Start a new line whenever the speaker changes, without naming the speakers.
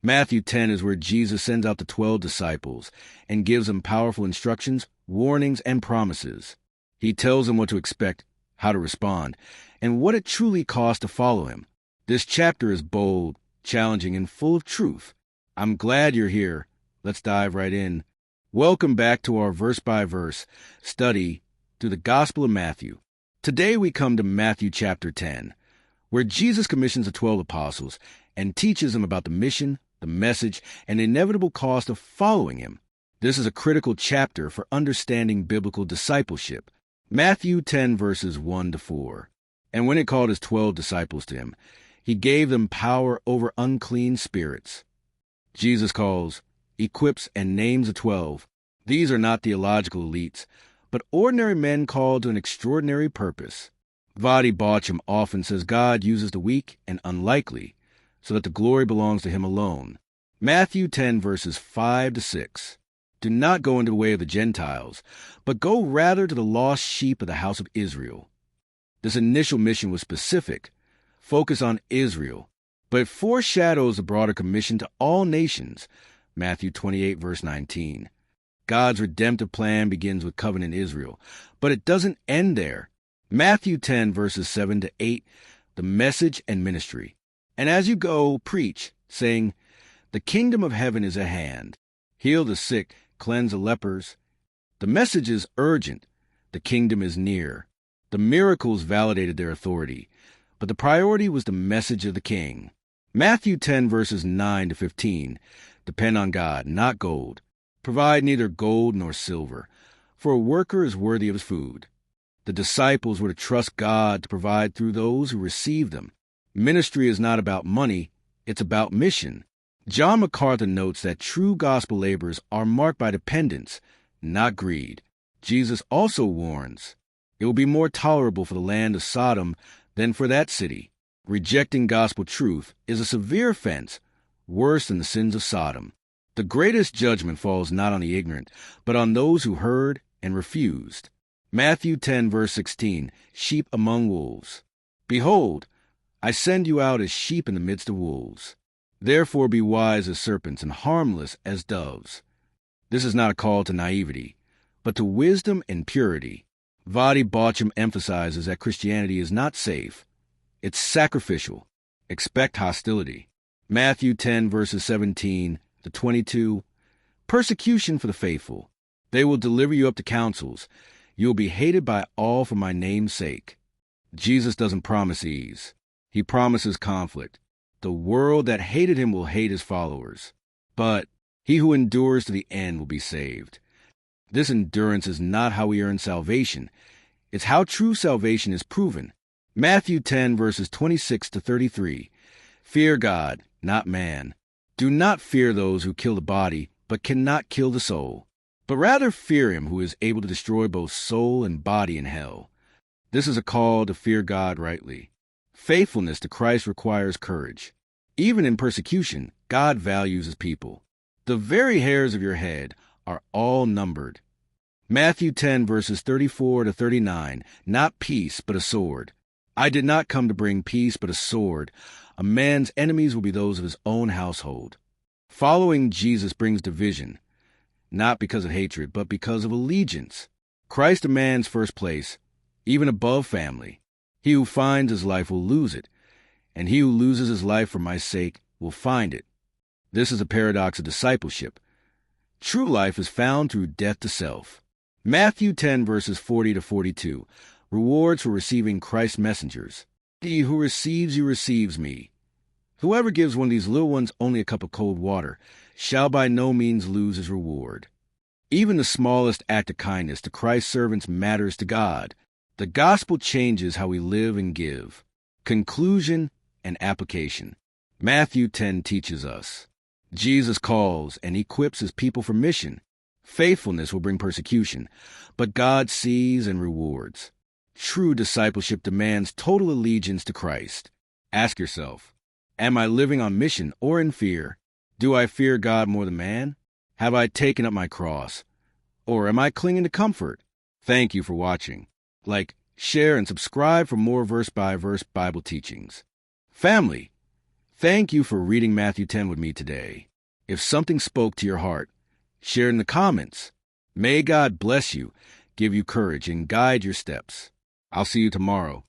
Matthew 10 is where Jesus sends out the 12 disciples and gives them powerful instructions, warnings, and promises. He tells them what to expect, how to respond, and what it truly costs to follow him. This chapter is bold, challenging, and full of truth. I'm glad you're here. Let's dive right in. Welcome back to our verse-by-verse study through the Gospel of Matthew. Today we come to Matthew chapter 10, where Jesus commissions the 12 apostles and teaches them about the mission, the message, and the inevitable cost of following him. This is a critical chapter for understanding biblical discipleship. Matthew 10 verses 1 to 4. And when he called his 12 disciples to him, he gave them power over unclean spirits. Jesus calls, equips, and names the 12. These are not theological elites, but ordinary men called to an extraordinary purpose. Vadi Baucham often says God uses the weak and unlikely, so that the glory belongs to him alone. Matthew 10 verses 5 to 6. Do not go into the way of the Gentiles, but go rather to the lost sheep of the house of Israel. This initial mission was specific, focus on Israel, but it foreshadows the broader commission to all nations. Matthew 28 verse 19. God's redemptive plan begins with covenant Israel, but it doesn't end there. Matthew 10 verses 7 to 8, the message and ministry. And as you go, preach, saying, the kingdom of heaven is at hand. Heal the sick, cleanse the lepers. The message is urgent. The kingdom is near. The miracles validated their authority, but the priority was the message of the king. Matthew 10 verses 9 to 15. Depend on God, not gold. Provide neither gold nor silver, for a worker is worthy of his food. The disciples were to trust God to provide through those who receive them. Ministry is not about money, it's about mission. John MacArthur notes that true gospel laborers are marked by dependence, not greed. Jesus also warns, it will be more tolerable for the land of Sodom than for that city. Rejecting gospel truth is a severe offense, worse than the sins of Sodom. The greatest judgment falls not on the ignorant, but on those who heard and refused. Matthew 10 verse 16, sheep among wolves. Behold, I send you out as sheep in the midst of wolves. Therefore be wise as serpents and harmless as doves. This is not a call to naivety, but to wisdom and purity. Vadi Baucham emphasizes that Christianity is not safe. It's sacrificial. Expect hostility. Matthew 10 verses 17 to 22, persecution for the faithful. They will deliver you up to councils. You will be hated by all for my name's sake. Jesus doesn't promise ease. He promises conflict. The world that hated him will hate his followers, but he who endures to the end will be saved. This endurance is not how we earn salvation. It's how true salvation is proven. Matthew 10 verses 26 to 33. Fear God, not man. Do not fear those who kill the body, but cannot kill the soul, but rather fear him who is able to destroy both soul and body in hell. This is a call to fear God rightly. Faithfulness to Christ requires courage. Even in persecution, God values his people. The very hairs of your head are all numbered. Matthew 10 verses 34 to 39, not peace, but a sword. I did not come to bring peace, but a sword. A man's enemies will be those of his own household. Following Jesus brings division, not because of hatred, but because of allegiance. Christ demands first place, even above family. He who finds his life will lose it, and he who loses his life for my sake will find it. This is a paradox of discipleship. True life is found through death to self. Matthew 10 verses 40 to 42, rewards for receiving Christ's messengers. He who receives you receives me. Whoever gives one of these little ones only a cup of cold water shall by no means lose his reward. Even the smallest act of kindness to Christ's servants matters to God. The gospel changes how we live and give. Conclusion and application. Matthew 10 teaches us. Jesus calls and equips his people for mission. Faithfulness will bring persecution, but God sees and rewards. True discipleship demands total allegiance to Christ. Ask yourself, am I living on mission or in fear? Do I fear God more than man? Have I taken up my cross? Or am I clinging to comfort? Thank you for watching. Like, share, and subscribe for more verse-by-verse Bible teachings. Family, Thank you for reading Matthew 10 with me today. If something spoke to your heart, share it in the comments. May God bless you, give you courage, and guide your steps. I'll see you tomorrow.